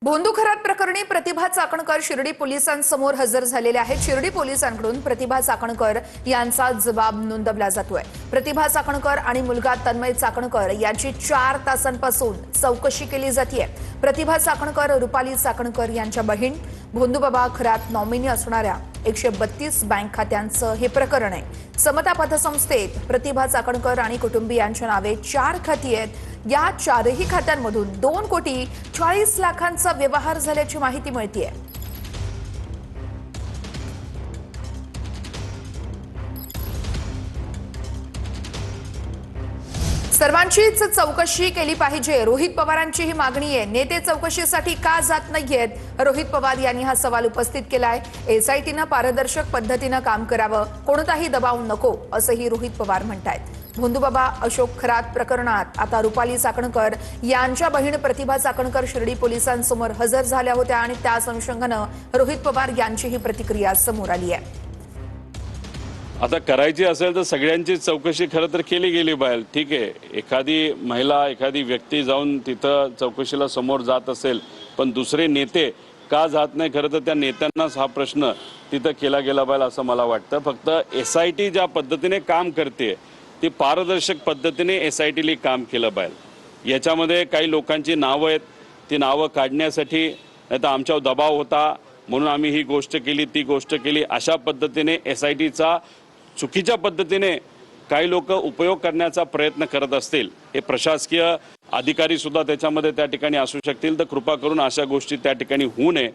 भोंदू खरात प्रकरणी प्रतिभा चाकणकर शिर्डी पोलिसांसमोर हजर झालेले आहेत। शिर्डी पोलिसांकडून प्रतिभा चाकणकर यांचा जबाब नोंदवला जातोय। प्रतिभा चाकणकर आणि मुलगा तन्मय चाकणकर यांची 4 तासांपासून चौकशी केली जाते। प्रतिभा चाकणकर रुपाली चाकणकर यांच्या बहीण, भोंदूबाबा खरात नॉमिनी असणाऱ्या 132 बँक खात्यांचं हे प्रकरण आहे। समता पतसंस्थेत प्रतिभा चाकणकर आणि कुटुंबियांच्या नावे 4 खाती आहेत। या 4ही खात्यांमधून 2,40,00,000चा व्यवहार झाल्याची माहिती मिळतेय। सर्वांचीच चौकशी केली पाहिजे, रोहित पवारांची ही मागणी आहे। नेते चौकशीसाठी का जात नाहीयेत, रोहित पवार यांनी हा सवाल उपस्थित केलाय। एसआयटीनं पारदर्शक पद्धतीनं काम करावं, कोणताही दबाव नको असंही रोहित पवार म्हणतायत। भोंदूबाबा अशोक खरात प्रकरणात आता रुपाली चाकणकर यांच्या बहीण प्रतिभा चाकणकर शिर्डी पोलिसांसमोर हजर झाल्या होत्या आणि त्याच अनुषंगानं रोहित पवार यांची ही प्रतिक्रिया समोर आली आहे। आता करायची असेल तर सगळ्यांची चौकशी खरं तर केली गेली पाहिजे। ठीक आहे, एखादी महिला एखादी व्यक्ती जाऊन तिथं चौकशीला समोर जात असेल, पण दुसरे नेते का जात नाही, खरं तर त्या नेत्यांनाच हा प्रश्न तिथं केला गेला पाहिजे असं मला वाटतं। फक्त एसआयटी ज्या पद्धतीने काम करते ती पारदर्शक पद्धतीने एसआयटीला काम केलं पाहिजे। याच्यामध्ये काही लोकांची नावं आहेत, ती नावं काढण्यासाठी नाहीतर आमच्यावर दबाव होता म्हणून आम्ही ही गोष्ट केली ती गोष्ट केली अशा पद्धतीने एसआयटीचा चुकीच्या पद्धतीने काही लोक उपयोग करण्याचा प्रयत्न करत असतील, हे प्रशासकीय अधिकारी सुद्धा त्याच्यामध्ये त्या ठिकाणी असू शकतील, तर कृपा करून अशा गोष्टी त्या ठिकाणी होऊ नये।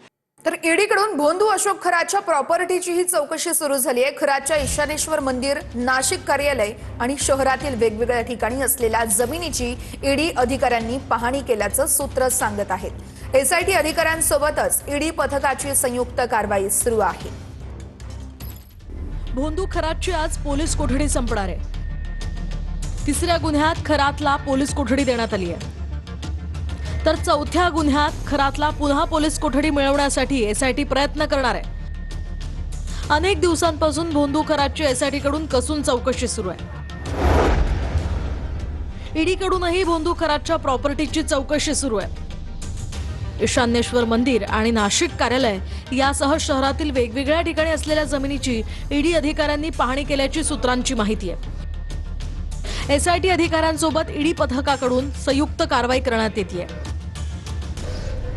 तर ईडीकडून भोंदू अशोक खरातच्या प्रॉपर्टीची ही चौकशी सुरू झाली आहे। खरातच्या ईशानेश्वर मंदिर, नाशिक कार्यालय आणि शहरातील वेगवेगळ्या ठिकाणी असलेल्या जमिनीची ईडी अधिकाऱ्यांनी पाहणी केल्याचं सूत्र सांगत आहेत। एसआयटी अधिकाऱ्यांसोबतच ईडी पथकाची संयुक्त कारवाई सुरू आहे। भोंदू खरातची आज पोलीस कोठडी संपणार आहे। 3ऱ्या गुन्ह्यात खरातला पोलीस कोठडी देण्यात आली आहे, तर 4थ्या गुन्ह्यात खरातला पुन्हा पोलीस कोठडी मिळवण्यासाठी एसआयटी प्रयत्न करणार आहे। अनेक दिवसांपासून भोंदू खरातची एसआयटी कडून कसून चौकशी सुरू आहे। ईडी कडूनही भोंदू खरातच्या प्रॉपर्टीची चौकशी सुरू आहे। ईशान्येश्वर मंदिर आणि नाशिक कार्यालय यासह शहरातील वेगवेगळ्या ठिकाणी असलेल्या जमिनीची ईडी अधिकाऱ्यांनी पाहणी केल्याची सूत्रांची माहिती आहे। एसआयटी अधिकाऱ्यांसोबत ईडी पथकाकडून संयुक्त कारवाई करण्यात येते।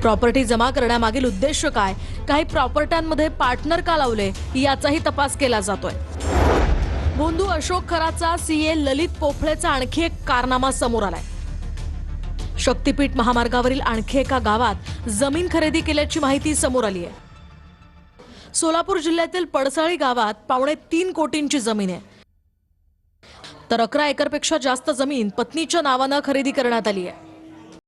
प्रॉपर्टी जमा करण्यामागील उद्देश काय, काही प्रॉपर्ट्यांमध्ये पार्टनर का लावले याचाही तपास केला जातोय। भोंदू अशोक खरातचा सीए ललित पोफळेचा आणखी एक कारनामा समोर आलाय। शक्तीपीठ महामार्गावरील आणखी एका गावात जमीन खरेदी केल्याची माहिती समोर आली आहे। सोलापूर जिल्ह्यातील पडसाळी गावात 3.25 कोटींची जमीन आहे, तर 11 एकरपेक्षा जास्त जमीन पत्नीच्या नावानं खरेदी करण्यात आली आहे।